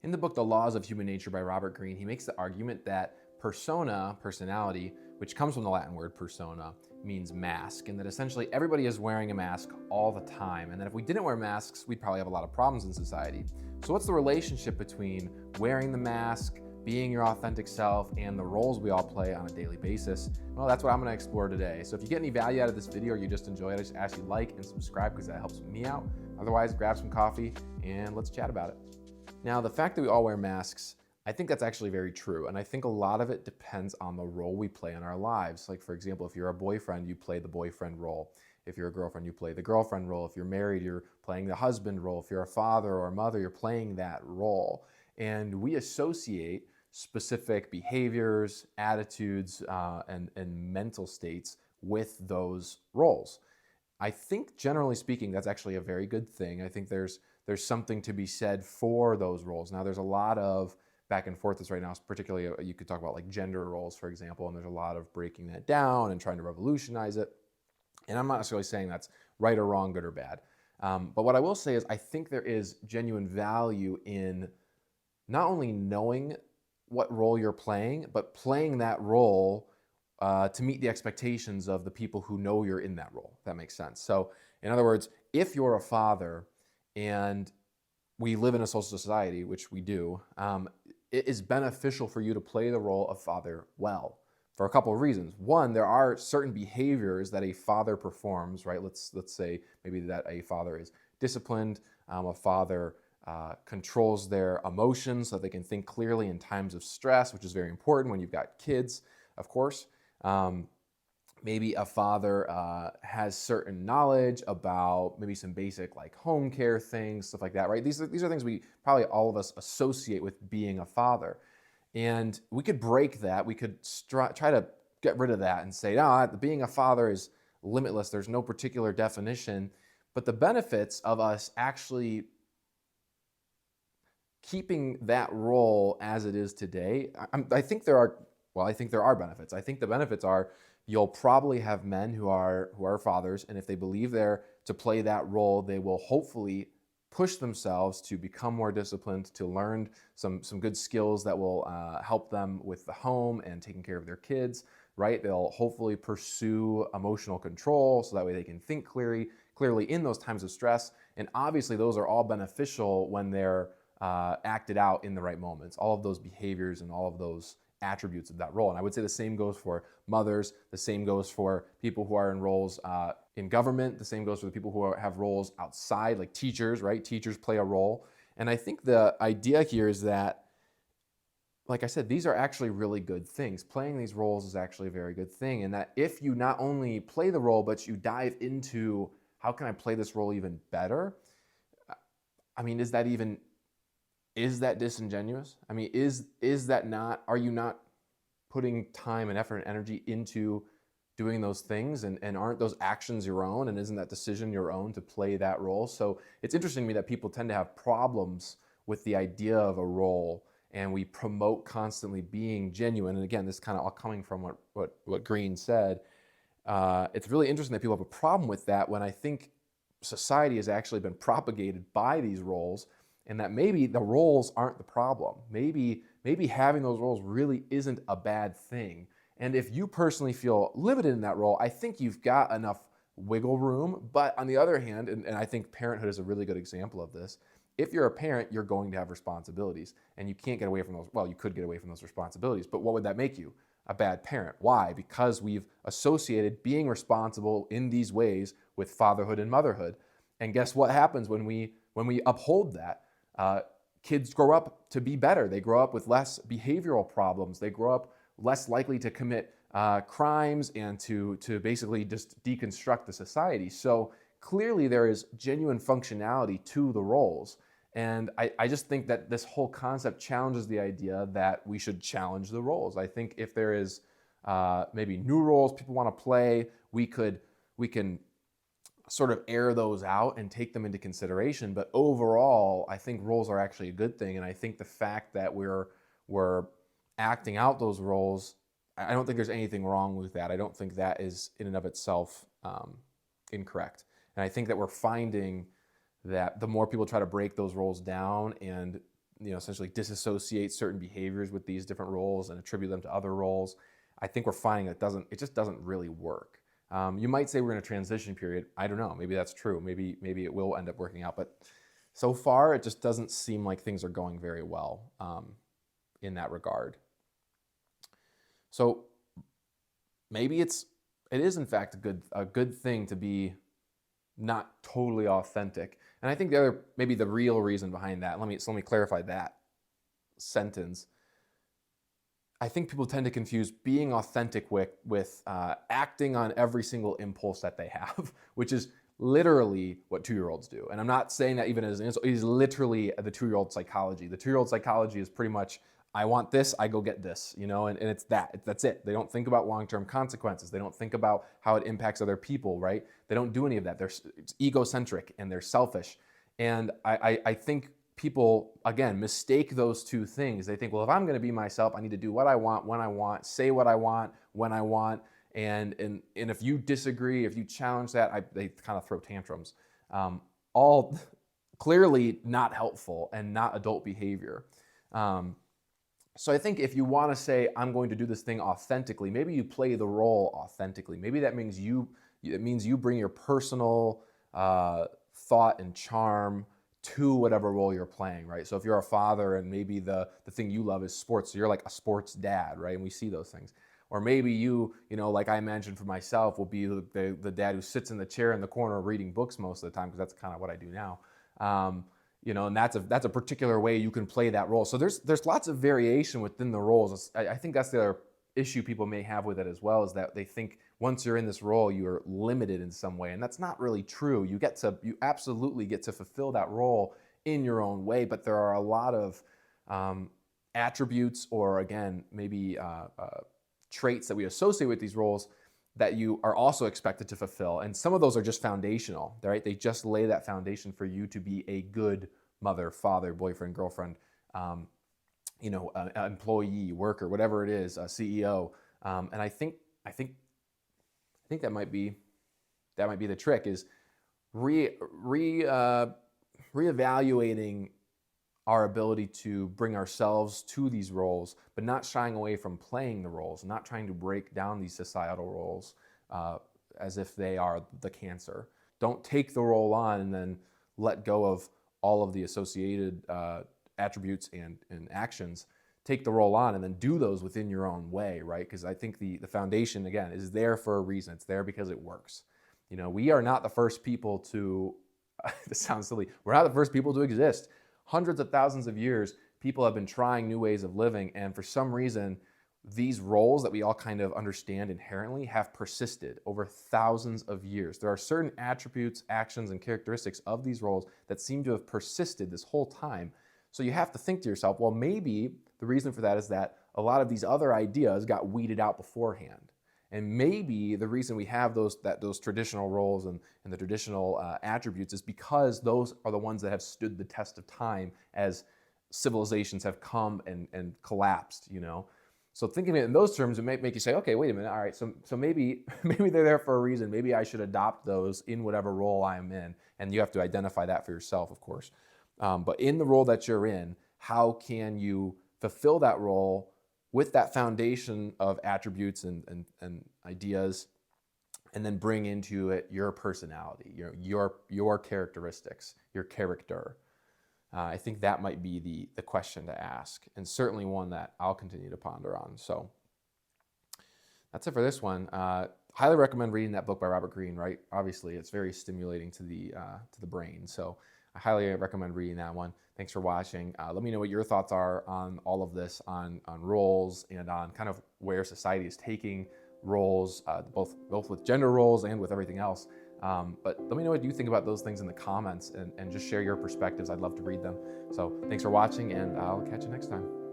In the book, The Laws of Human Nature by Robert Greene, he makes the argument that persona, personality, which comes from the Latin word persona, means mask, and that essentially everybody is wearing a mask all the time, and that if we didn't wear masks, we'd probably have a lot of problems in society. So what's the relationship between wearing the mask, being your authentic self, and the roles we all play on a daily basis? Well, that's what I'm going to explore today. So if you get any value out of this video or you just enjoy it, I just ask you to like and subscribe because that helps me out. Otherwise, grab some coffee and let's chat about it. Now, the fact that we all wear masks, I think that's actually very true. And I think a lot of it depends on the role we play in our lives. Like, for example, if you're a boyfriend, you play the boyfriend role. If you're a girlfriend, you play the girlfriend role. If you're married, you're playing the husband role. If you're a father or a mother, you're playing that role. And we associate specific behaviors, attitudes, and mental states with those roles. I think, generally speaking, that's actually a very good thing. I think there's something to be said for those roles. Now, there's a lot of back and forth right now, particularly you could talk about like gender roles, for example, and there's a lot of breaking that down and trying to revolutionize it. And I'm not necessarily saying that's right or wrong, good or bad. But what I will say is I think there is genuine value in not only knowing what role you're playing, but playing that role to meet the expectations of the people who know you're in that role, if that makes sense. So in other words, if you're a father and we live in a social society, which we do, it is beneficial for you to play the role of father well for a couple of reasons. One, there are certain behaviors that a father performs, right? Let's say maybe that a father is disciplined, a father controls their emotions so that they can think clearly in times of stress, which is very important when you've got kids, of course. Maybe a father has certain knowledge about maybe some basic like home care things, stuff like that, right? These are things we probably all of us associate with being a father. And we could break that. We could try to get rid of that and say, no, being a father is limitless. There's no particular definition. But the benefits of us actually keeping that role as it is today, I think there are benefits. I think the benefits are you'll probably have men who are fathers, and if they believe they're to play that role, they will hopefully push themselves to become more disciplined, to learn some good skills that will help them with the home and taking care of their kids, right? They'll hopefully pursue emotional control so that way they can think clearly in those times of stress. And obviously those are all beneficial when they're acted out in the right moments, all of those behaviors and all of those attributes of that role. And I would say the same goes for mothers, the same goes for people who are in roles in government, the same goes for the people who have roles outside, like teachers, right? Teachers play a role. And I think the idea here is that, like I said, these are actually really good things. Playing these roles is actually a very good thing. And that if you not only play the role, but you dive into how can I play this role even better? I mean, is that disingenuous? I mean, is that not, are you not putting time and effort and energy into doing those things? And aren't those actions your own? And isn't that decision your own to play that role? So it's interesting to me that people tend to have problems with the idea of a role, and we promote constantly being genuine. And again, this is kind of all coming from what Greene said. It's really interesting that people have a problem with that when I think society has actually been propagated by these roles, and that maybe the roles aren't the problem. Maybe having those roles really isn't a bad thing. And if you personally feel limited in that role, I think you've got enough wiggle room. But on the other hand, and I think parenthood is a really good example of this, if you're a parent, you're going to have responsibilities, and you can't get away from those. Well, you could get away from those responsibilities, but what would that make you? A bad parent. Why? Because we've associated being responsible in these ways with fatherhood and motherhood. And guess what happens when we uphold that? Kids grow up to be better. They grow up with less behavioral problems. They grow up less likely to commit crimes and to basically just deconstruct the society. So clearly there is genuine functionality to the roles. And I just think that this whole concept challenges the idea that we should challenge the roles. I think if there is maybe new roles people want to play, we can sort of air those out and take them into consideration. But overall, I think roles are actually a good thing. And I think the fact that we're acting out those roles, I don't think there's anything wrong with that. I don't think that is in and of itself incorrect. And I think that we're finding that the more people try to break those roles down and essentially disassociate certain behaviors with these different roles and attribute them to other roles. I think we're finding it just doesn't really work. You might say we're in a transition period. I don't know. Maybe that's true. Maybe it will end up working out. But so far, it just doesn't seem like things are going very well in that regard. So maybe it is in fact a good thing to be not totally authentic. And I think maybe the real reason behind that, let me clarify that sentence. I think people tend to confuse being authentic with acting on every single impulse that they have, which is literally what 2-year-olds do. And I'm not saying that even as an insult. It is literally the 2-year-old psychology. The 2-year-old psychology is pretty much, I want this, I go get this, and it's that's it. They don't think about long-term consequences. They don't think about how it impacts other people, right? They don't do any of that. It's egocentric and they're selfish. And I think people, again, mistake those two things. They think, well, if I'm going to be myself, I need to do what I want, when I want, say what I want, when I want. And if you disagree, if you challenge that, they kind of throw tantrums. All clearly not helpful and not adult behavior. So I think if you want to say, I'm going to do this thing authentically, maybe you play the role authentically. Maybe that means you bring your personal thought and charm to whatever role you're playing, right? So if you're a father and maybe the thing you love is sports, so you're like a sports dad, right? And we see those things. Or maybe you like I imagined for myself, will be the dad who sits in the chair in the corner reading books most of the time, because that's kind of what I do now. And that's a particular way you can play that role. So there's lots of variation within the roles. I think that's the other issue people may have with it as well, is that they think once you're in this role, you're limited in some way. And that's not really true. You absolutely get to fulfill that role in your own way, but there are a lot of attributes, or again, maybe traits that we associate with these roles that you are also expected to fulfill. And some of those are just foundational, right? They just lay that foundation for you to be a good mother, father, boyfriend, girlfriend, employee, worker, whatever it is, a CEO. And I think that might be the trick, is reevaluating our ability to bring ourselves to these roles, but not shying away from playing the roles, not trying to break down these societal roles as if they are the cancer. Don't take the role on and then let go of all of the associated attributes and actions. Take the role on and then do those within your own way, right? Because I think the foundation, again, is there for a reason. It's there because it works. We are not the first people to, this sounds silly, we're not the first people to exist. Hundreds of thousands of years, people have been trying new ways of living, and for some reason, these roles that we all kind of understand inherently have persisted over thousands of years. There are certain attributes, actions, and characteristics of these roles that seem to have persisted this whole time. So you have to think to yourself, well, maybe the reason for that is that a lot of these other ideas got weeded out beforehand. And maybe the reason we have those traditional roles and the traditional attributes is because those are the ones that have stood the test of time as civilizations have come and collapsed, So thinking of it in those terms, it might make you say, okay, wait a minute, all right, so maybe they're there for a reason. Maybe I should adopt those in whatever role I'm in. And you have to identify that for yourself, of course. But in the role that you're in, how can you fulfill that role with that foundation of attributes and ideas, and then bring into it your personality, your characteristics, your character? I think that might be the question to ask, and certainly one that I'll continue to ponder on. So that's it for this one. Highly recommend reading that book by Robert Greene, right? Obviously, it's very stimulating to the brain. So I highly recommend reading that one. Thanks for watching. Let me know what your thoughts are on all of this, on roles, and on kind of where society is taking roles, both with gender roles and with everything else. But let me know what you think about those things in the comments, and just share your perspectives. I'd love to read them. So thanks for watching, and I'll catch you next time.